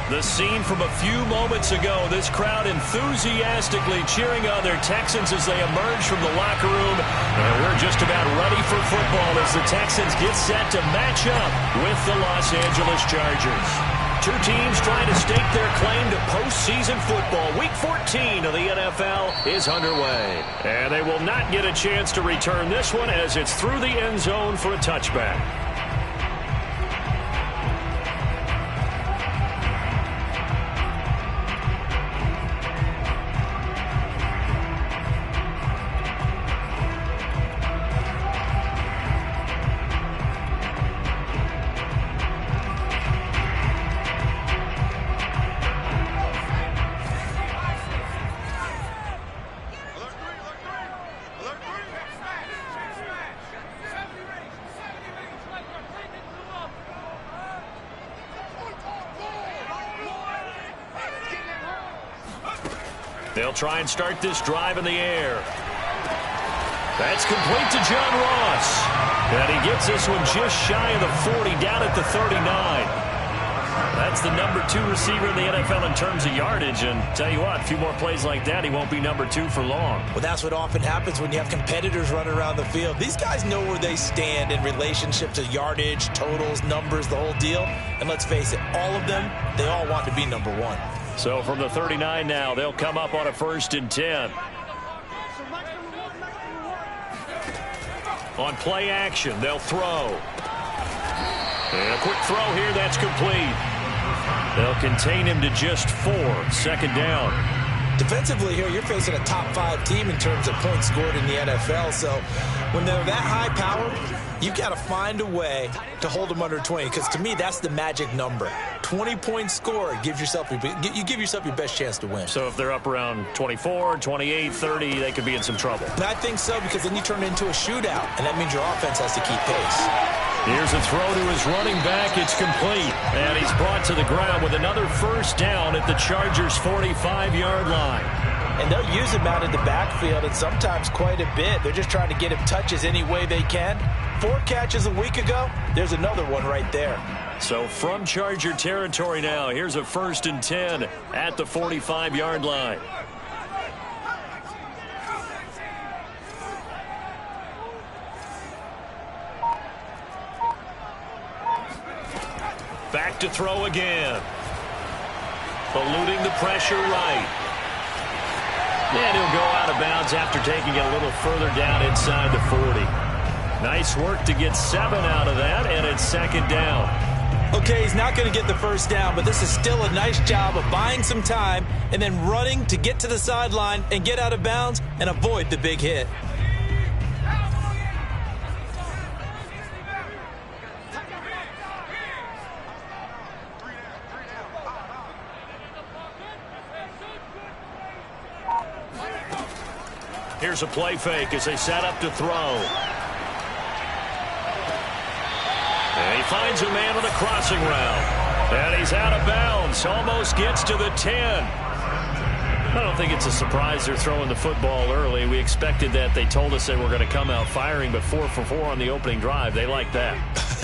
The scene from a few moments ago, this crowd enthusiastically cheering on their Texans as they emerge from the locker room. And we're just about ready for football as the Texans get set to match up with the Los Angeles Chargers. Two teams trying to stake their claim to postseason football. Week 14 of the NFL is underway. And they will not get a chance to return this one as it's through the end zone for a touchback. They'll try and start this drive in the air. That's complete to John Ross. And he gets this one just shy of the 40, down at the 39. That's the number 2 receiver in the NFL in terms of yardage. And tell you what, a few more plays like that, he won't be number 2 for long. Well, that's what often happens when you have competitors running around the field. These guys know where they stand in relationship to yardage, totals, numbers, the whole deal. And let's face it, all of them, they all want to be number 1. So from the 39 now, they'll come up on a 1st and 10. On play action, they'll throw. And a quick throw here, that's complete. They'll contain him to just 4. 2nd down. Defensively here, you're facing a top 5 team in terms of points scored in the NFL. So when they're that high power, you've got to find a way to hold them under 20. Because to me, that's the magic number. 20 points scored gives yourself you give yourself your best chance to win. So if they're up around 24, 28, 30, they could be in some trouble. And I think so, because then you turn it into a shootout, and that means your offense has to keep pace. Here's a throw to his running back. It's complete. And he's brought to the ground with another 1st down at the Chargers' 45-yard line. And they'll use him out in the backfield, and sometimes quite a bit. They're just trying to get him touches any way they can. 4 catches a week ago. There's another one right there. So from Charger territory now, here's a 1st and 10 at the 45-yard line. Back to throw again. Eluding the pressure right. And he'll go out of bounds after taking it a little further down inside the 40. Nice work to get 7 out of that, and it's 2nd down. Okay, he's not going to get the 1st down, but this is still a nice job of buying some time and then running to get to the sideline and get out of bounds and avoid the big hit. Here's a play fake as they set up to throw. And he finds a man on a crossing route. And he's out of bounds. Almost gets to the 10. I don't think it's a surprise they're throwing the football early. We expected that. They told us they were going to come out firing, but 4 for 4 on the opening drive. They like that.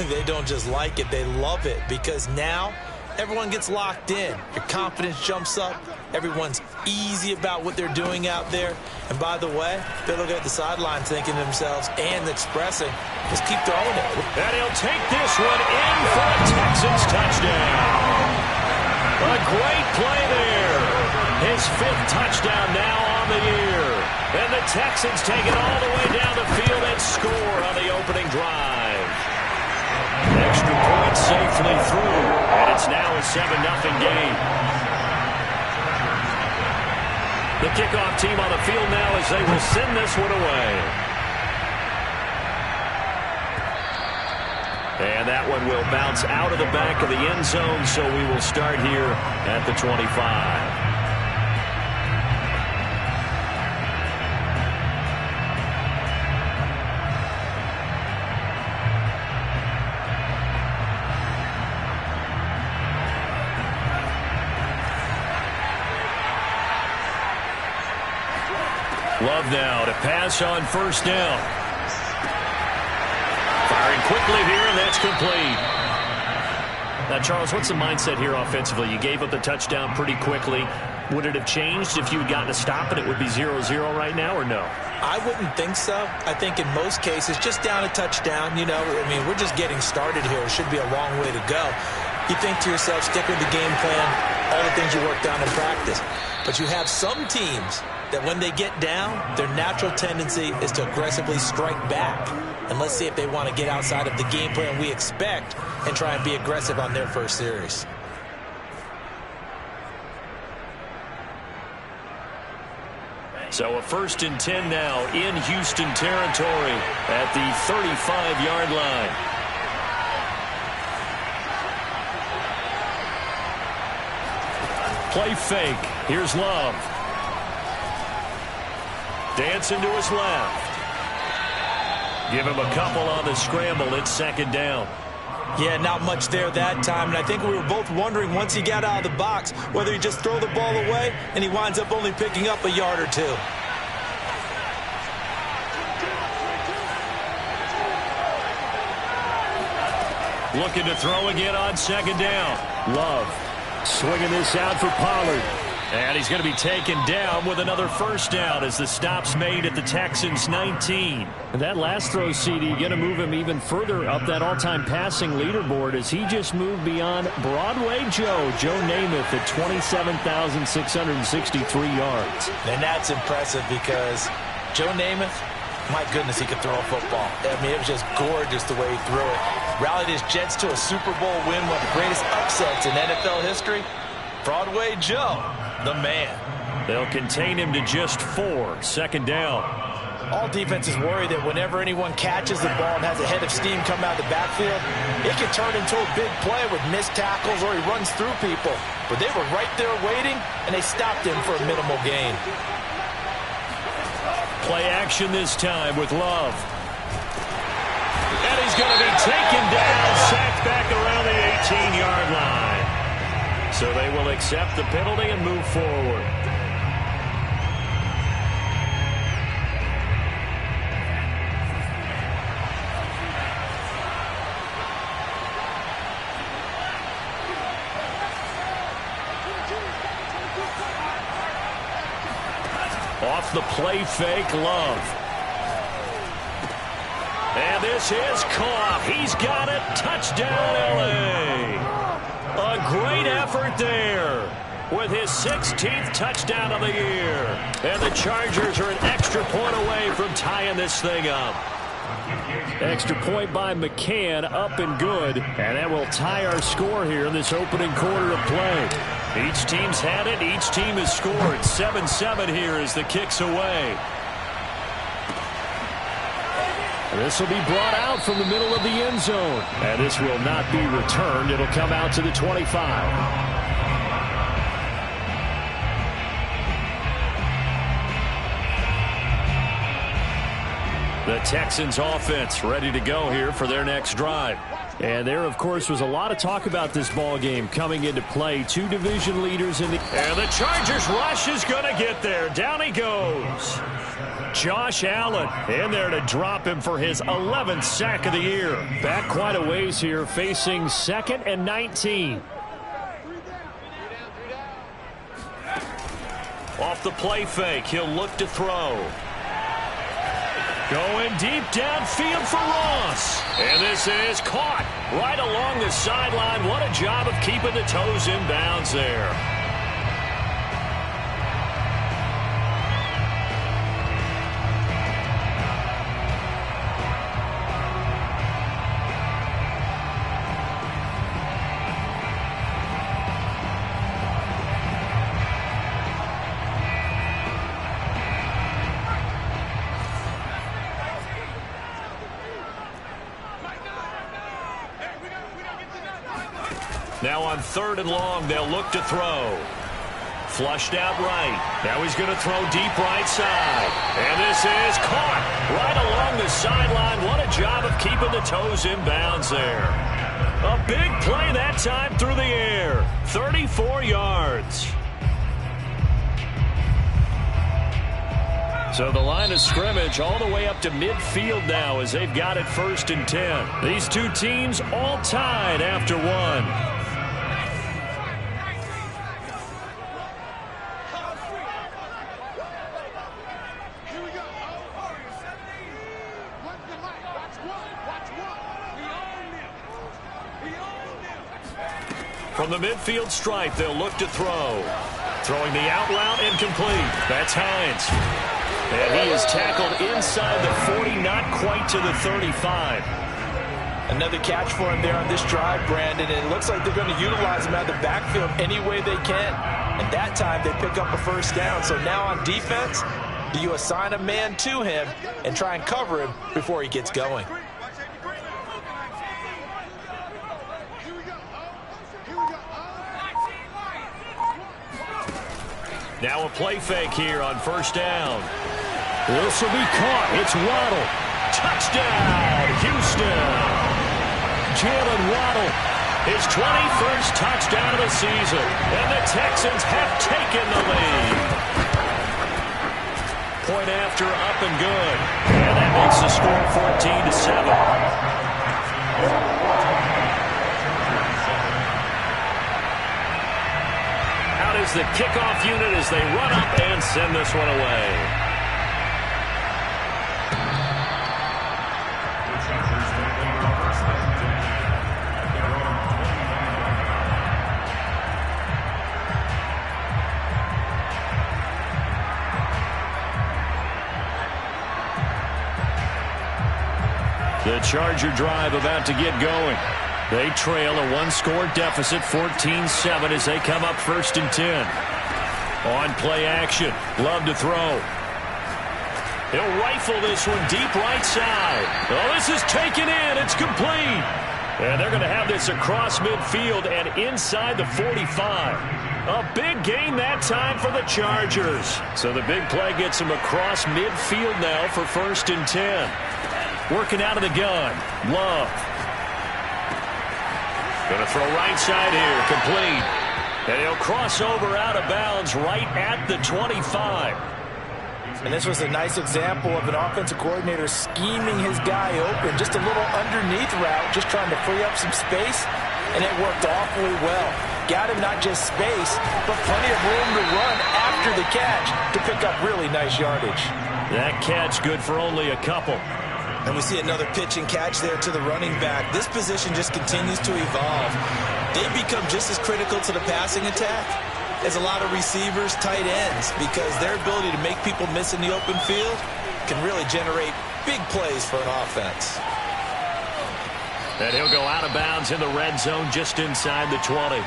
They don't just like it. They love it, because now everyone gets locked in. Your confidence jumps up. Everyone's easy about what they're doing out there. And by the way, they're looking at the sideline thinking to themselves and expressing, just keep throwing it. And he'll take this one in for a Texans touchdown. A great play there. His 5th touchdown now on the year. And the Texans take it all the way down the field and score on the opening drive. Extra point safely through. And it's now a 7-0 game. The kickoff team on the field now as they will send this one away. And that one will bounce out of the back of the end zone, so we will start here at the 25. Love now to pass on 1st down. Firing quickly here, and that's complete. Now, Charles, what's the mindset here offensively? You gave up the touchdown pretty quickly. Would it have changed if you had gotten a stop and it would be 0-0 right now, or no? I wouldn't think so. I think in most cases, just down a touchdown, you know, I mean, we're just getting started here. It should be a long way to go. You think to yourself, stick with the game plan, all the things you worked on in practice. But you have some teams that when they get down, their natural tendency is to aggressively strike back. And let's see if they want to get outside of the game plan we expect and try and be aggressive on their first series. So a 1st and 10 now in Houston territory at the 35-yard line. Play fake. Here's Love. Dancing to his left. Give him a couple on the scramble. It's 2nd down. Yeah, not much there that time. And I think we were both wondering once he got out of the box whether he just throw the ball away and he winds up only picking up a yard or two. Looking to throw again on 2nd down. Love swinging this out for Pollard. And he's going to be taken down with another 1st down as the stop's made at the Texans' 19. And that last throw, CD, going to move him even further up that all-time passing leaderboard as he just moved beyond Broadway Joe Namath at 27,663 yards. And that's impressive because Joe Namath, my goodness, he could throw a football. I mean, it was just gorgeous the way he threw it. Rallied his Jets to a Super Bowl win, one of the greatest upsets in NFL history. Broadway Joe, the man. They'll contain him to just 4. 2nd down. All defenses worry that whenever anyone catches the ball and has a head of steam come out of the backfield, it can turn into a big play with missed tackles or he runs through people. But they were right there waiting, and they stopped him for a minimal gain. Play action this time with Love. And he's going to be taken down, sacked back around the 18-yard line. So they will accept the penalty and move forward. Off the play fake, Love. And this is caught. He's got it. Touchdown, L.A. A great effort there with his 16th touchdown of the year. And the Chargers are an extra point away from tying this thing up. Extra point by McCann, up and good. And that will tie our score here in this opening quarter of play. Each team's had it. Each team has scored. 7-7 here as the kick's away. This will be brought out from the middle of the end zone. And this will not be returned. It'll come out to the 25. The Texans offense ready to go here for their next drive. And there, of course, was a lot of talk about this ball game coming into play. 2 division leaders in the... And the Chargers rush is going to get there. Down he goes. Josh Allen in there to drop him for his 11th sack of the year. Back quite a ways here, facing 2nd and 19. Off the play fake, he'll look to throw. Going deep downfield for Ross. And this is caught right along the sideline. What a job of keeping the toes in bounds there. Now on 3rd and long, they'll look to throw. Flushed out right. Now he's going to throw deep right side. And this is caught right along the sideline. What a job of keeping the toes in bounds there. A big play that time through the air. 34 yards. So the line of scrimmage all the way up to midfield now as they've got it 1st and 10. These two teams all tied after 1. From the midfield stripe, they'll look to throw. Throwing the out route incomplete. That's Hines. And he is tackled inside the 40, not quite to the 35. Another catch for him there on this drive, Brandon. And it looks like they're going to utilize him out of the backfield any way they can. And that time they pick up a first down. So now on defense, do you assign a man to him and try and cover him before he gets going? Now a play fake here on first down. This will be caught. It's Waddle. Touchdown, Houston. Jalen Waddle, his 21st touchdown of the season. And the Texans have taken the lead. Point after, up and good. And that makes the score 14-7. Is the kickoff unit as they run up and send this one away. The Charger drive about to get going. They trail a one-score deficit, 14-7, as they come up 1st and 10. On play action, Love to throw. He'll rifle this one deep right side. Oh, this is taken in. It's complete. And they're going to have this across midfield and inside the 45. A big gain that time for the Chargers. So the big play gets them across midfield now for 1st and 10. Working out of the gun, Love. Going to throw right side here, complete. And he'll cross over out of bounds right at the 25. And this was a nice example of an offensive coordinator scheming his guy open. Just a little underneath route, just trying to free up some space. And it worked awfully well. Got him not just space, but plenty of room to run after the catch to pick up really nice yardage. That catch good for only a couple. And we see another pitch and catch there to the running back. This position just continues to evolve. They become just as critical to the passing attack as a lot of receivers, tight ends, because their ability to make people miss in the open field can really generate big plays for an offense. And he'll go out of bounds in the red zone just inside the 20.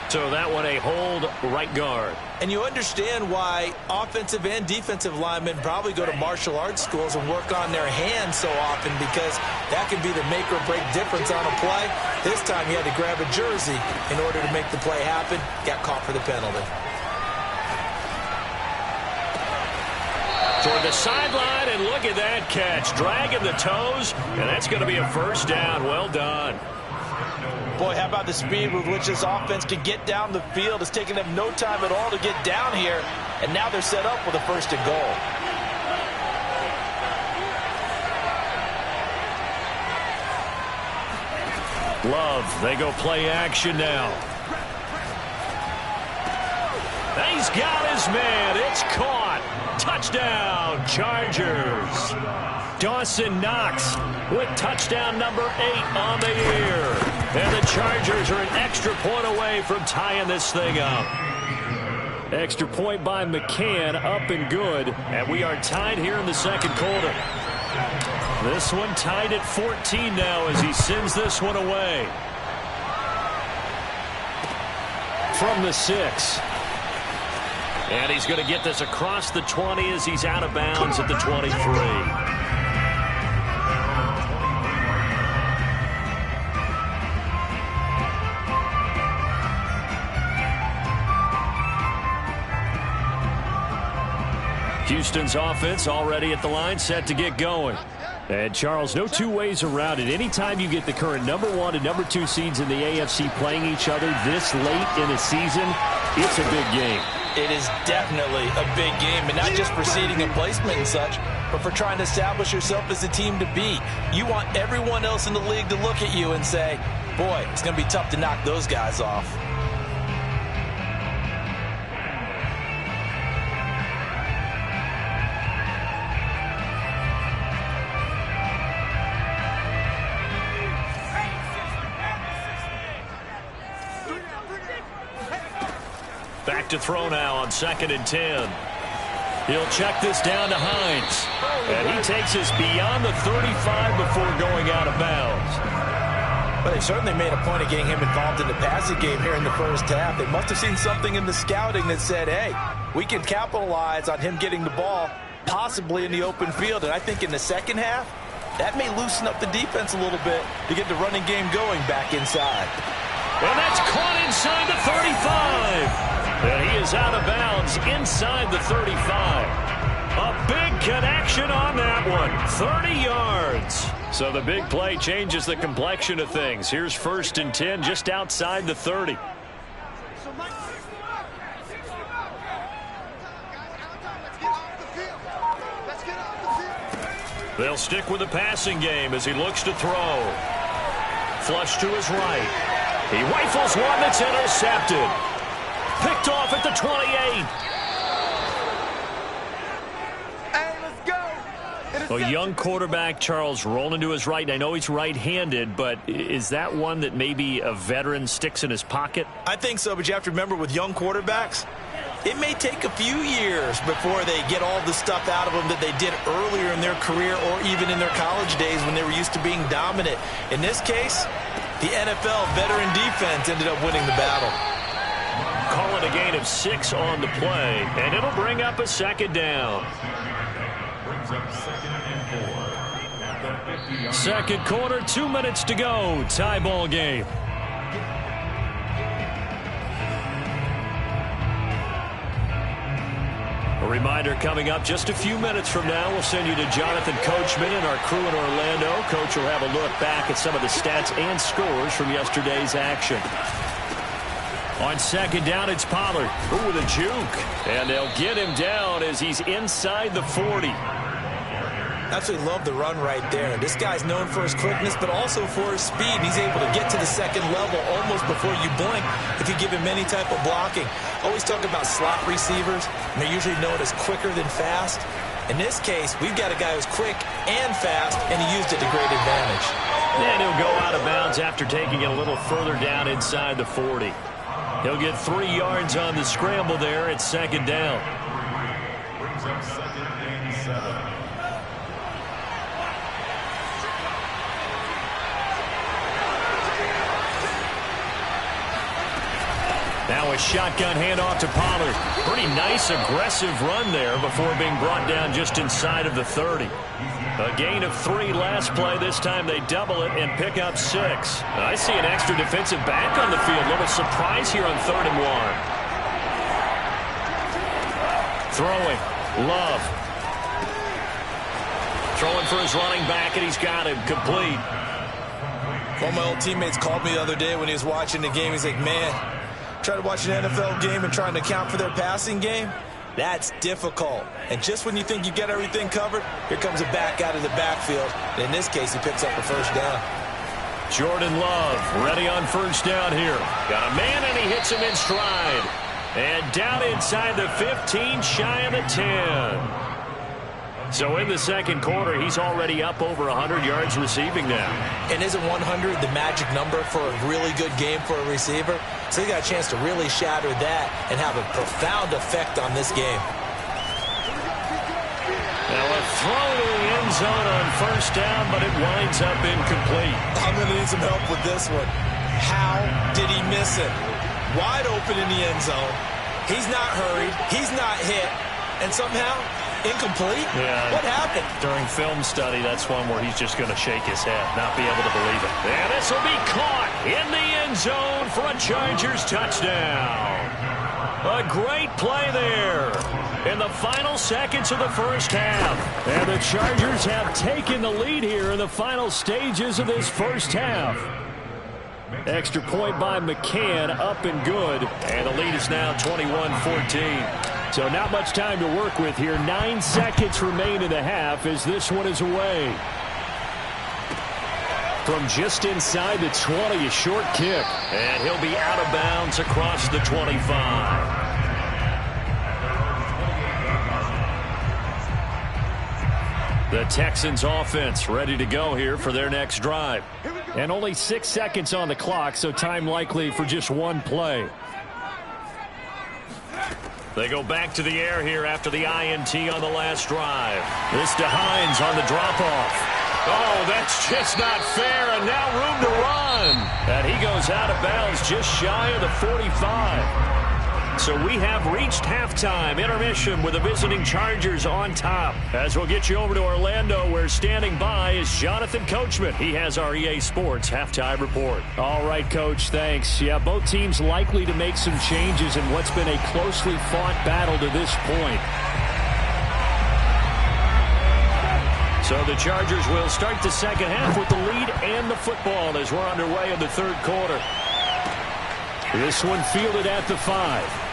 So that one a hold right guard. And you understand why offensive and defensive linemen probably go to martial arts schools and work on their hands so often, because that can be the make or break difference on a play. This time he had to grab a jersey in order to make the play happen. Got caught for the penalty. Toward the sideline, and look at that catch. Dragging the toes, and that's going to be a first down. Well done. Boy, how about the speed with which this offense can get down the field? It's taken them no time at all to get down here, and now they're set up with a 1st and goal. Love, they go play action now. He's got his man. It's caught. Touchdown, Chargers. Dawson Knox with touchdown number 8 on the year. And the Chargers are an extra point away from tying this thing up. Extra point by McCann, up and good. And we are tied here in the second quarter. This one tied at 14 now as he sends this one away. From the 6. And he's going to get this across the 20 as he's out of bounds at the 23. Houston's offense already at the line, set to get going. And, Charles, no two ways around it. Anytime you get the current #1 and #2 seeds in the AFC playing each other this late in a season, it's a big game. It is definitely a big game, and not just for seeding and placement and such, but for trying to establish yourself as a team to beat. You want everyone else in the league to look at you and say, boy, it's going to be tough to knock those guys off. Back to throw now on 2nd and 10. He'll check this down to Hines. And he takes us beyond the 35 before going out of bounds. But they certainly made a point of getting him involved in the passing game here in the first half. They must have seen something in the scouting that said, hey, we can capitalize on him getting the ball possibly in the open field. And I think in the second half, that may loosen up the defense a little bit to get the running game going back inside. And that's caught inside the 35. And he is out of bounds inside the 35. A big connection on that one. 30 yards. So the big play changes the complexion of things. Here's 1st and 10 just outside the 30. They'll stick with the passing game as he looks to throw. Flush to his right. He rifles one that's intercepted. Picked off at the 28. A young quarterback, Charles, rolling to his right. I know he's right-handed, but is that one that maybe a veteran sticks in his pocket? I think so, but you have to remember with young quarterbacks, it may take a few years before they get all the stuff out of them that they did earlier in their career or even in their college days when they were used to being dominant. In this case, the NFL veteran defense ended up winning the battle. Call it a gain of 6 on the play, and it'll bring up a 2nd down. Second quarter, 2 minutes to go. Tie ball game. A reminder coming up just a few minutes from now. We'll send you to Jonathan Coachman and our crew in Orlando. Coach will have a look back at some of the stats and scores from yesterday's action. On 2nd down, it's Pollard. Ooh, with a juke. And they'll get him down as he's inside the 40. Absolutely love the run right there. This guy's known for his quickness, but also for his speed. He's able to get to the second level almost before you blink if you give him any type of blocking. Always talk about slot receivers, and they're usually known as quicker than fast. In this case, we've got a guy who's quick and fast, and he used it to great advantage. And he'll go out of bounds after taking it a little further down inside the 40. He'll get 3 yards on the scramble there at 2nd down. Brings up 2nd and 7. Now a shotgun handoff to Pollard. Pretty nice, aggressive run there before being brought down just inside of the 30. A gain of 3 last play. This time they double it and pick up 6. I see an extra defensive back on the field. A little surprise here on 3rd and 1. Throwing. Love. Throwing for his running back, and he's got him complete. One of my old teammates called me the other day when he was watching the game. He's like, man, trying to watch an NFL game and trying to account for their passing game, that's difficult. And just when you think you get everything covered, here comes a back out of the backfield. And in this case, he picks up a 1st down. Jordan Love ready on 1st down here. Got a man, and he hits him in stride. And down inside the 15, shy of the 10. So in the second quarter, he's already up over 100 yards receiving now. And isn't 100 the magic number for a really good game for a receiver? So he got a chance to really shatter that and have a profound effect on this game. Now a throw to the end zone on 1st down, but it winds up incomplete. I'm going to need some help with this one. How did he miss it? Wide open in the end zone. He's not hurried. He's not hit. And somehow, incomplete? Yeah. What happened? During film study, that's one where he's just going to shake his head, not be able to believe it. And this will be caught in the end zone for a Chargers touchdown. A great play there in the final seconds of the first half. And the Chargers have taken the lead here in the final stages of this first half. Extra point by McCann, up and good. And the lead is now 21-14. So not much time to work with here. 9 seconds remain in the half as this one is away. From just inside the 20, a short kick. And he'll be out of bounds across the 25. The Texans offense ready to go here for their next drive. And only 6 seconds on the clock, so time likely for just one play. They go back to the air here after the INT on the last drive. This to Hines on the drop-off. Oh, that's just not fair, and now room to run. And he goes out of bounds just shy of the 45. So we have reached halftime. Intermission with the visiting Chargers on top. As we'll get you over to Orlando, where standing by is Jonathan Coachman. He has our EA Sports halftime report. All right, Coach, thanks. Yeah, both teams likely to make some changes in what's been a closely fought battle to this point. So the Chargers will start the second half with the lead and the football as we're underway in the third quarter. This one fielded at the 5.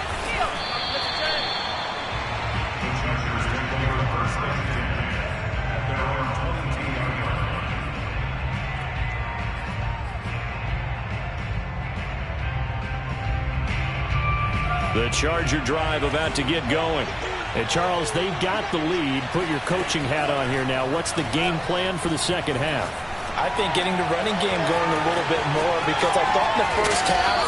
The Charger drive about to get going. Hey, Charles, they've got the lead. Put your coaching hat on here now. What's the game plan for the second half? I think getting the running game going a little bit more, because I thought in the first half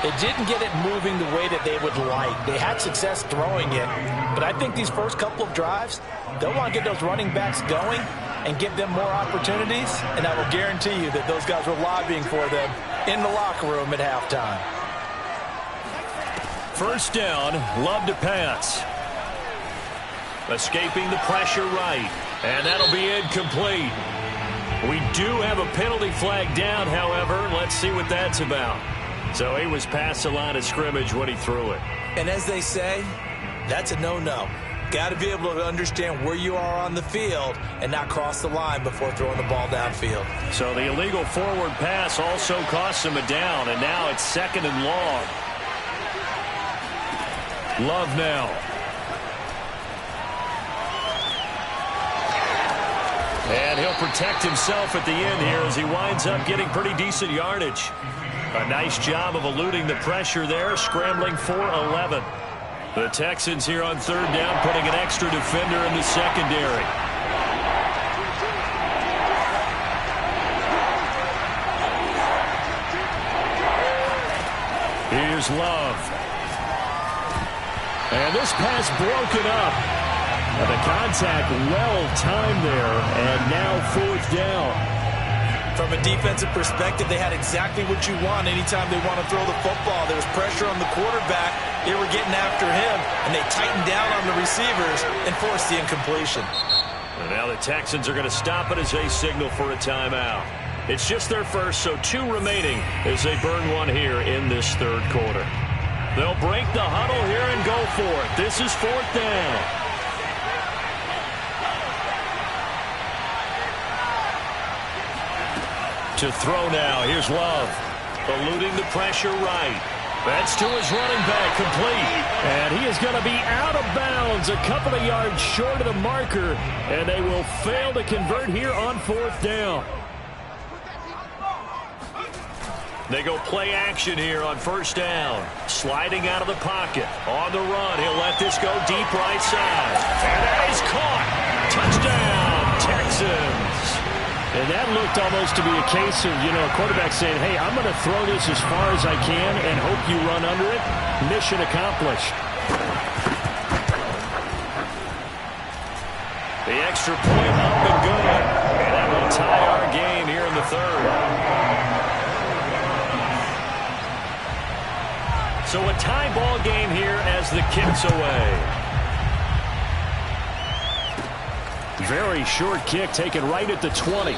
it didn't get it moving the way that they would like. They had success throwing it, but I think these first couple of drives, they'll want to get those running backs going and give them more opportunities, and I will guarantee you that those guys were lobbying for them in the locker room at halftime. First down, Love to pass. Escaping the pressure right, and that'll be incomplete. We do have a penalty flag down, however. Let's see what that's about. So he was past the line of scrimmage when he threw it. And as they say, that's a no-no. Got to be able to understand where you are on the field and not cross the line before throwing the ball downfield. So the illegal forward pass also costs him a down, and now it's second and long. Love now. And he'll protect himself at the end here as he winds up getting pretty decent yardage. A nice job of eluding the pressure there, scrambling for 11. The Texans here on third down, putting an extra defender in the secondary. Here's Love. And this pass broken up. And the contact well-timed there, and now fourth down. From a defensive perspective, they had exactly what you want anytime they want to throw the football. There was pressure on the quarterback. They were getting after him, and they tightened down on the receivers and forced the incompletion. And now the Texans are going to stop it as they signal for a timeout. It's just their first, so 2 remaining as they burn one here in this third quarter. They'll break the huddle here and go for it. This is fourth down. To throw now. Here's Love. Eluding the pressure right. That's to his running back, complete. And he is going to be out of bounds, a couple of yards short of the marker, and they will fail to convert here on fourth down. They go play action here on first down. Sliding out of the pocket. On the run. He'll let this go deep right side. And that is caught. Touchdown, Texans. And that looked almost to be a case of, a quarterback saying, hey, I'm going to throw this as far as I can and hope you run under it. Mission accomplished. The extra point up and good. And that will tie our game here in the third. So a tie ball game here as the kick's away. Very short kick taken right at the 20.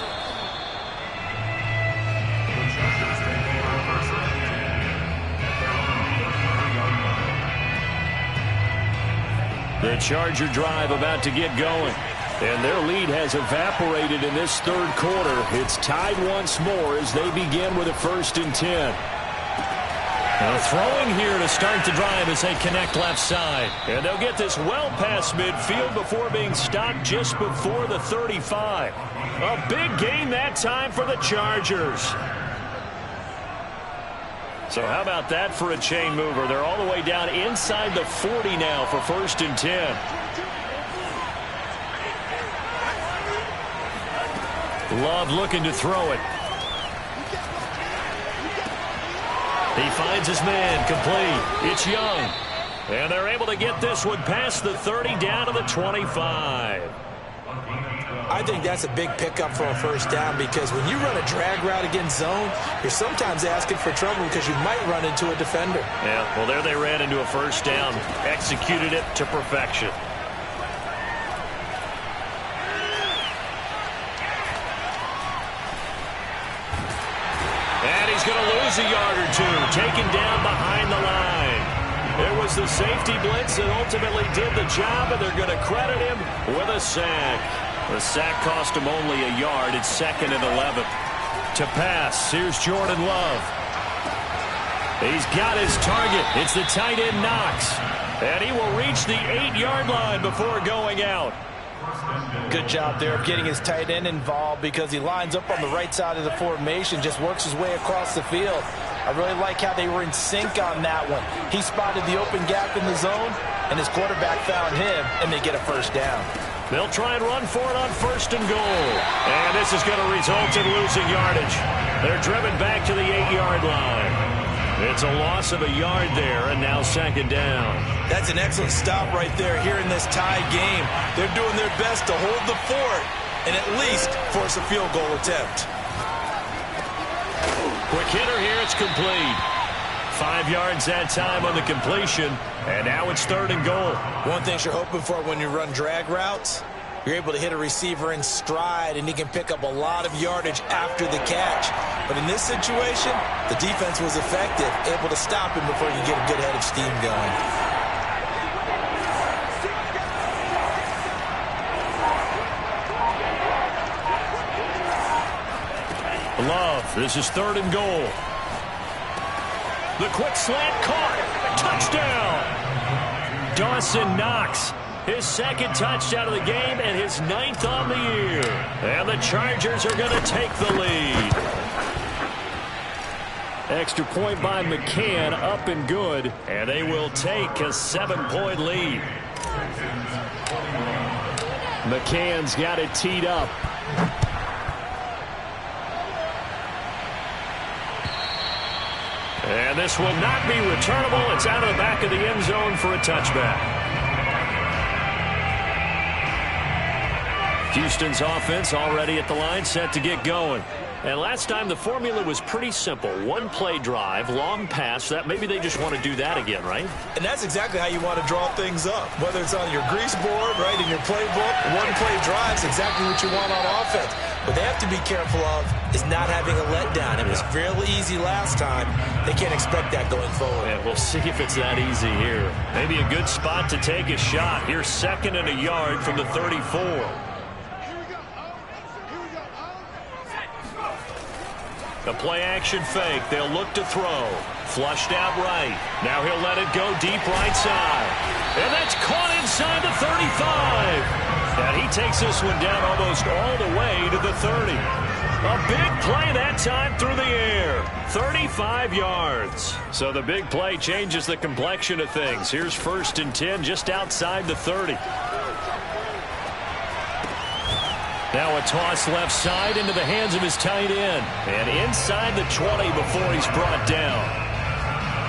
The Charger drive about to get going. And their lead has evaporated in this third quarter. It's tied once more as they begin with a 1st and 10. Now throwing here to start the drive as they connect left side. And they'll get this well past midfield before being stopped just before the 35. A big gain that time for the Chargers. So how about that for a chain mover? They're all the way down inside the 40 now for 1st and 10. Love looking to throw it. He finds his man, complete. It's Young. And they're able to get this one past the 30 down to the 25. I think that's a big pickup for a first down because when you run a drag route against zone, you're sometimes asking for trouble because you might run into a defender. Yeah, well, there they ran into a first down. Executed it to perfection. And he's going to lose a yard or two, taken down behind the line. It was the safety blitz that ultimately did the job, and they're going to credit him with a sack. The sack cost him only a yard. It's 2nd and 11. To pass, here's Jordan Love. He's got his target. It's the tight end Knox. And he will reach the 8-yard line before going out. Good job there of getting his tight end involved because he lines up on the right side of the formation, just works his way across the field. I really like how they were in sync on that one. He spotted the open gap in the zone, and his quarterback found him, and they get a first down. They'll try and run for it on 1st and goal. And this is going to result in losing yardage. They're driven back to the 8-yard line. It's a loss of a yard there, and now 2nd down. That's an excellent stop right there here in this tied game. They're doing their best to hold the fort and at least force a field goal attempt. Quick hitter here, it's complete. 5 yards that time on the completion, and now it's 3rd and goal. One thing you're hoping for when you run drag routes, you're able to hit a receiver in stride, and he can pick up a lot of yardage after the catch. But in this situation, the defense was effective, able to stop him before you get a good head of steam going. Love, this is 3rd and goal. The quick slant caught. Touchdown. Dawson Knox. His 2nd touchdown of the game and his 9th on the year. And the Chargers are going to take the lead. Extra point by McCann, up and good. And they will take a 7-point lead. McCann's got it teed up. And this will not be returnable. It's out of the back of the end zone for a touchback. Houston's offense already at the line, set to get going. And last time the formula was pretty simple. 1-play drive, long pass. That maybe they just want to do that again, right? And that's exactly how you want to draw things up. Whether it's on your grease board, right, in your playbook, 1-play drives, exactly what you want on offense. What they have to be careful of is not having a letdown. It was fairly easy last time. They can't expect that going forward. Yeah, we'll see if it's that easy here. Maybe a good spot to take a shot. Here's 2nd and a yard from the 34. The play-action fake. They'll look to throw. Flushed out right. Now he'll let it go deep right side. And that's caught inside the 35. And he takes this one down almost all the way to the 30. A big play that time through the air. 35 yards. So the big play changes the complexion of things. Here's 1st and 10 just outside the 30. Now a toss left side into the hands of his tight end. And inside the 20 before he's brought down.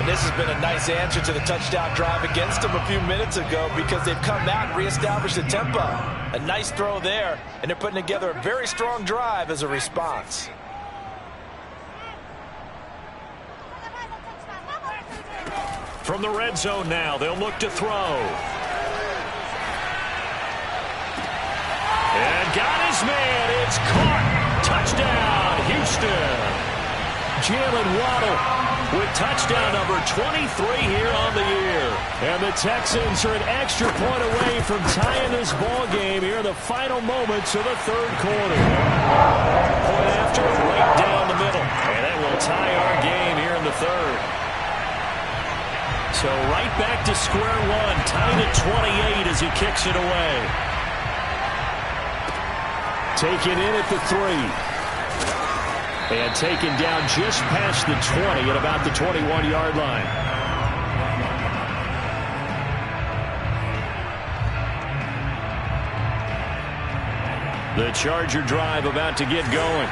And this has been a nice answer to the touchdown drive against them a few minutes ago because they've come out and reestablished the tempo. A nice throw there, and they're putting together a very strong drive as a response. From the red zone now, they'll look to throw. And got his man. It's caught. Touchdown, Houston. Jalen Waddle with touchdown number 23 here on the year. And the Texans are an extra point away from tying this ball game here in the final moments of the 3rd quarter. Point after, right down the middle. And that will tie our game here in the 3rd. So right back to square one, tied at 28 as he kicks it away. Taken in at the 3. And taken down just past the 20 at about the 21-yard line. The Charger drive about to get going.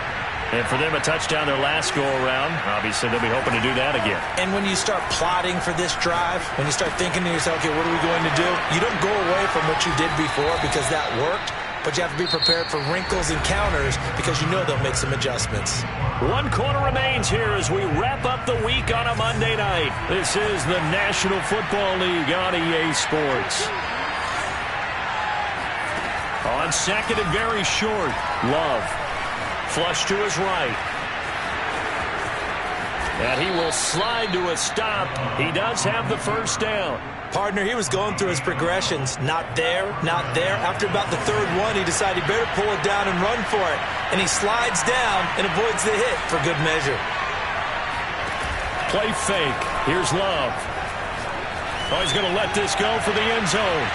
And for them, a touchdown their last go-around. Obviously, they'll be hoping to do that again. And when you start plotting for this drive, when you start thinking to yourself, okay, what are we going to do? You don't go away from what you did before because that worked, but you have to be prepared for wrinkles and counters because you know they'll make some adjustments. 1 quarter remains here as we wrap up the week on a Monday night. This is the National Football League on EA Sports. On second and very short, Love. Flush to his right. And he will slide to a stop. He does have the first down. Partner, he was going through his progressions. Not there, not there. After about the third one, he decided he better pull it down and run for it. And he slides down and avoids the hit for good measure. Play fake. Here's Love. Oh, he's going to let this go for the end zone.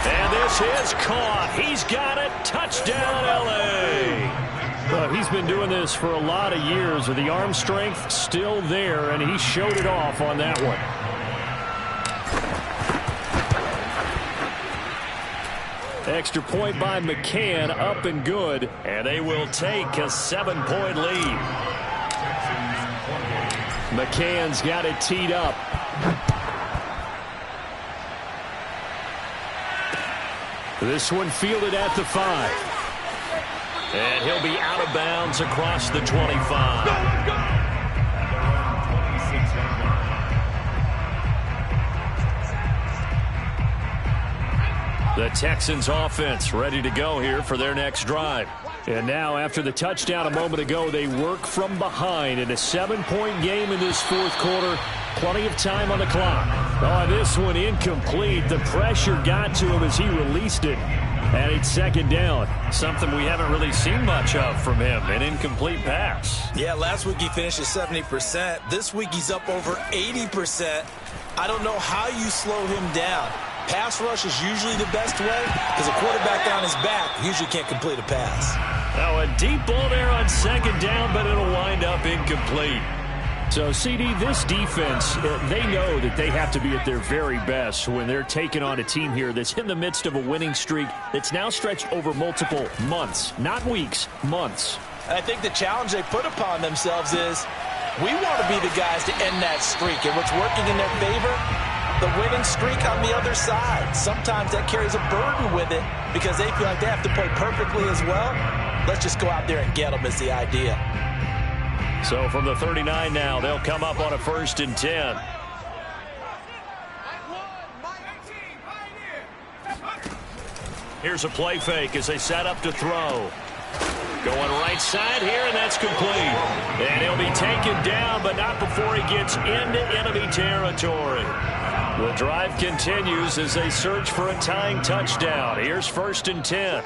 And this is caught. He's got it. Touchdown, L.A. He's been doing this for a lot of years with the arm strength still there, and he showed it off on that one. Extra point by McCann, up and good. And they will take a 7-point lead. McCann's got it teed up. This one fielded at the 5. And he'll be out of bounds across the 25. The Texans offense ready to go here for their next drive. And now, after the touchdown a moment ago, they work from behind in a 7-point game in this fourth quarter. Plenty of time on the clock. Oh, this one incomplete. The pressure got to him as he released it. And it's second down. Something we haven't really seen much of from him, an incomplete pass. Yeah, last week he finished at 70%. This week he's up over 80%. I don't know how you slow him down. Pass rush is usually the best way because a quarterback on his back usually can't complete a pass. Now a deep ball there on second down, but it'll wind up incomplete. So, CD, this defense, they know that they have to be at their very best when they're taking on a team here that's in the midst of a winning streak that's now stretched over multiple months, not weeks, months. I think the challenge they put upon themselves is we want to be the guys to end that streak, and what's working in their favor, the winning streak on the other side. Sometimes that carries a burden with it because they feel like they have to play perfectly as well. Let's just go out there and get them is the idea. So from the 39 now, they'll come up on a 1st and 10. Here's a play fake as they set up to throw. Going right side here, and that's complete. And he'll be taken down, but not before he gets into enemy territory. The drive continues as they search for a tying touchdown. Here's 1st and 10.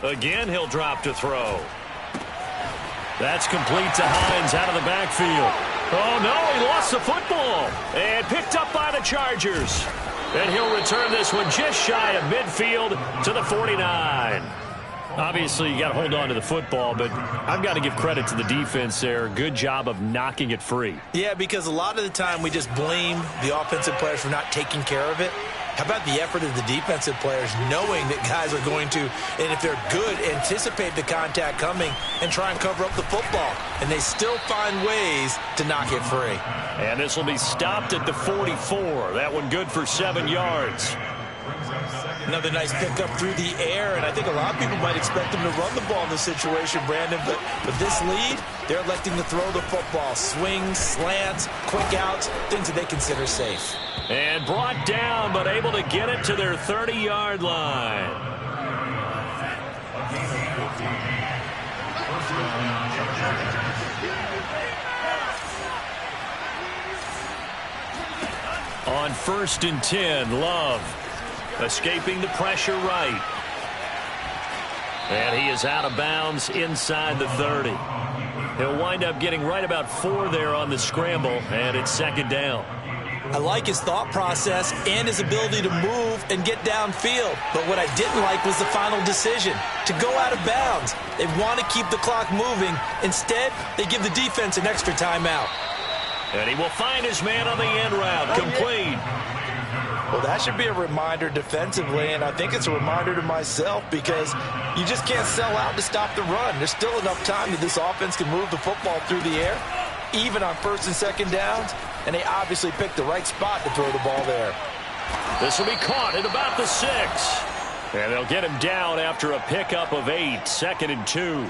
Again, he'll drop to throw. That's complete to Hines out of the backfield. Oh, no, he lost the football. And picked up by the Chargers. And he'll return this one just shy of midfield to the 49. Obviously, you got to hold on to the football, but I've got to give credit to the defense there. Good job of knocking it free. Yeah, because a lot of the time we just blame the offensive players for not taking care of it. How about the effort of the defensive players knowing that guys are going to, and if they're good, anticipate the contact coming and try and cover up the football. And they still find ways to knock it free. And this will be stopped at the 44. That one good for 7 yards. Another nice pickup through the air, and I think a lot of people might expect them to run the ball in this situation, Brandon, but with this lead, they're electing to throw the football. Swings, slants, quick outs, things that they consider safe. And brought down, but able to get it to their 30-yard line. On 1st and 10, Love escaping the pressure right. And he is out of bounds inside the 30. He'll wind up getting right about 4 there on the scramble, and it's 2nd down. I like his thought process and his ability to move and get downfield. But what I didn't like was the final decision, to go out of bounds. They want to keep the clock moving. Instead, they give the defense an extra timeout. And he will find his man on the end route, complete. Well, that should be a reminder defensively, and I think it's a reminder to myself because you just can't sell out to stop the run. There's still enough time that this offense can move the football through the air, even on first and second downs, and they obviously picked the right spot to throw the ball there. This will be caught at about the 6. And they'll get him down after a pickup of 8, 2nd and 2.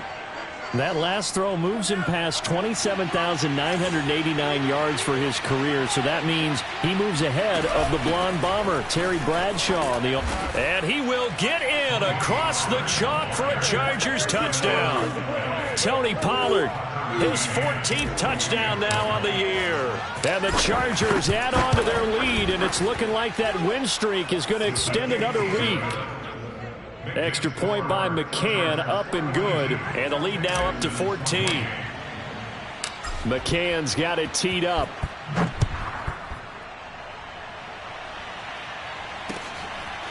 That last throw moves him past 27,989 yards for his career, so that means he moves ahead of the blonde bomber, Terry Bradshaw. And he will get in across the chalk for a Chargers touchdown. Tony Pollard, his 14th touchdown now on the year. And the Chargers add on to their lead, and it's looking like that win streak is going to extend another week. Extra point by McCann, up and good. And the lead now up to 14. McCann's got it teed up.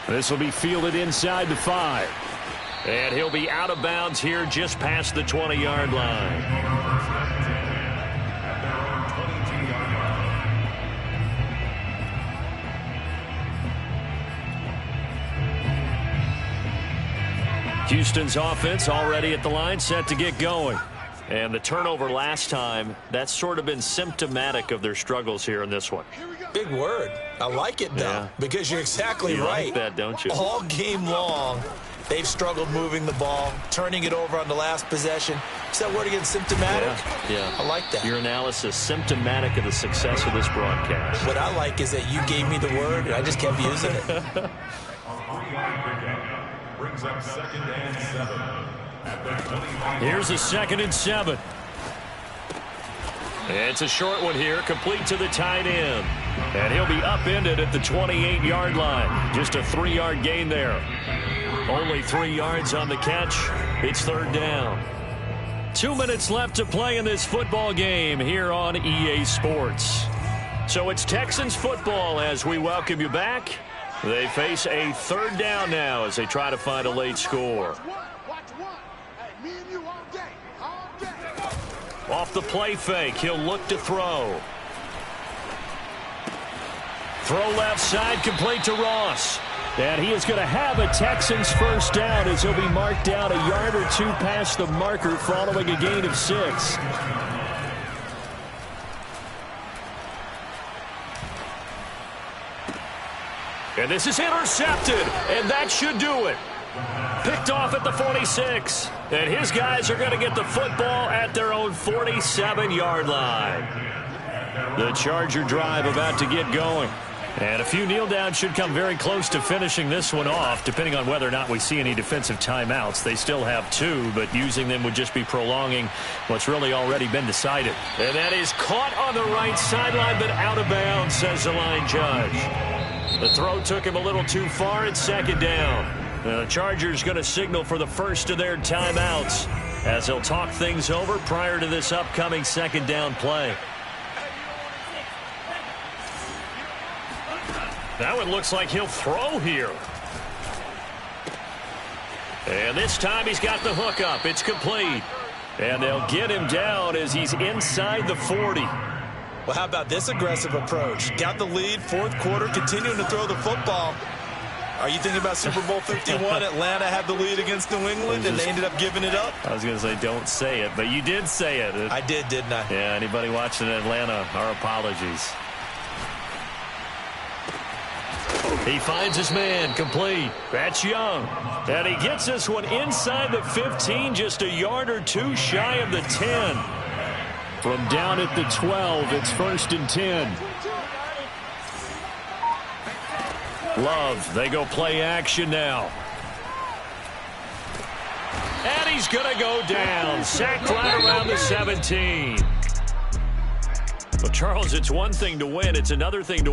This will be fielded inside the 5. And he'll be out of bounds here just past the 20-yard line. Houston's offense already at the line, set to get going. And the turnover last time, that's sort of been symptomatic of their struggles here in this one. Big word. I like it, though, because you're exactly right. You like that, don't you? All game long, they've struggled moving the ball, turning it over on the last possession. Is that word again, symptomatic? Yeah. I like that. Your analysis, symptomatic of the success of this broadcast. What I like is that you gave me the word, and I just kept using it. Brings up 2nd and 7. Here's a 2nd and 7. It's a short one here, complete to the tight end. And he'll be upended at the 28-yard line. Just a 3-yard gain there. Only 3 yards on the catch. It's 3rd down. 2 minutes left to play in this football game here on EA Sports. So it's Texans football as we welcome you back. They face a 3rd down now as they try to find a late score. Off the play fake, he'll look to throw. Throw left side, complete to Ross. And he is going to have a Texans first down as he'll be marked down a yard or 2 past the marker following a gain of 6. And this is intercepted, and that should do it. Picked off at the 46. And his guys are going to get the football at their own 47-yard line. The Charger drive about to get going. And a few kneel downs should come very close to finishing this one off, depending on whether or not we see any defensive timeouts. They still have 2, but using them would just be prolonging what's really already been decided. And that is caught on the right sideline, but out of bounds, says the line judge. The throw took him a little too far. It's 2nd down. The Chargers going to signal for the first of their timeouts as they'll talk things over prior to this upcoming 2nd down play. Now it looks like he'll throw here. And this time he's got the hook up. It's complete. And they'll get him down as he's inside the 40. Well, how about this aggressive approach? Got the lead, 4th quarter, continuing to throw the football. Are you thinking about Super Bowl 51? Atlanta had the lead against New England, and they ended up giving it up? I was going to say don't say it, but you did say it. I did, didn't I? Yeah, anybody watching Atlanta, our apologies. He finds his man, complete. That's Young. And he gets this one inside the 15, just a yard or 2 shy of the 10. From down at the 12, it's 1st and 10. Love, they go play action now. And he's going to go down. Sacked right around the 17. Well, Charles, it's one thing to win. It's another thing to win.